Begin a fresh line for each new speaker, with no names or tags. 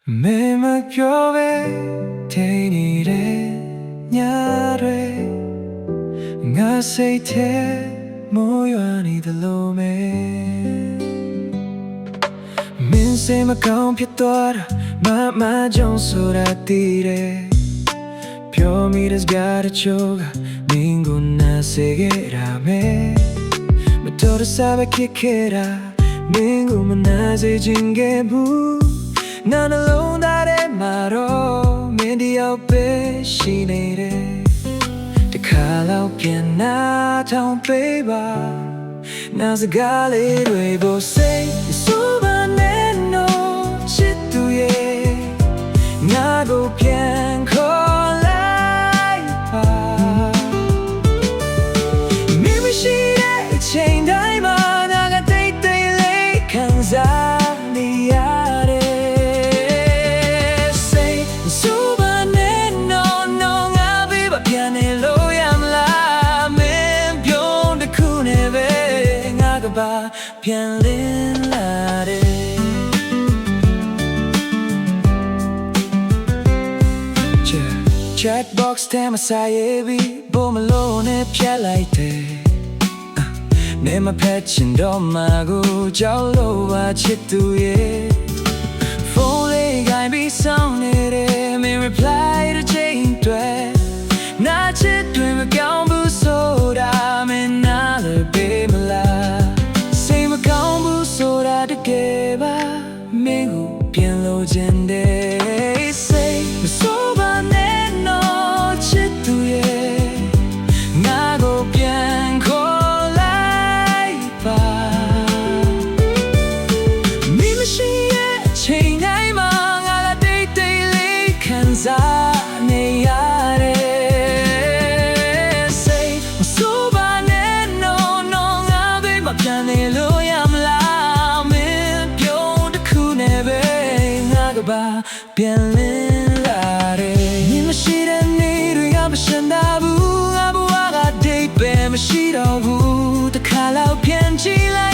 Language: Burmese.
Me ma piove te nire nyare nga sei te mo yuani de lo me min se ma kaung phit twa da ma jong so ra ti re pyo mi des ga de choga ningu na se ge ra me ma to de sa ba kit ke ra ningu ma na se jing ge bu None alone that in my room in the open she needed the call out piano town baby now the galley we both say so baneno shit to ye na go pian call life maybe she a chain diamond I got date they comes outပြန်လင်းလာတယ် Chat box ထဲမှာစာရေးပြီးဘုံမလို့နဲ့ဖြတ်လိုက်တယ်နေမဖက်ချင်တော့မှကိုကြောက်လို့ပါချစ်သူရဲ့ဖုန်းလေးကိုင်းပြီးစောင်းနေတယ်မင်း reply တဲ့ချိန်တွေနာချစ်တွေမပြောင်းဘူးဆိုတာမင်းနားလည်းပေးမလားဆိုတာတကယ်ပါမင်းကိုပြန်လို့ခြင်းတဲ့စိတ်မစိုးပါနဲ့တော့ချစ်သူရဲ့ငါကိုပြန်ခေါ်လိုက်ပါမိမရှိရဲ့အချိန်တိုင်းမှာငါကတိတ်တိတ်လေးခံစားနေရတယ်စိတ်မစိုးပါနဲ့တော့ငါဘေးမပြန်နေလို့ပြန်လင်းလာတယ်မြင်မရှိတဲ့နေ့တွေကမရှင်းတာဘူးငါဘဝကဒိတ်ပဲမရှိတော့ဘူးတစ်ခါလောက်ပြန်ကြည့်လိုက်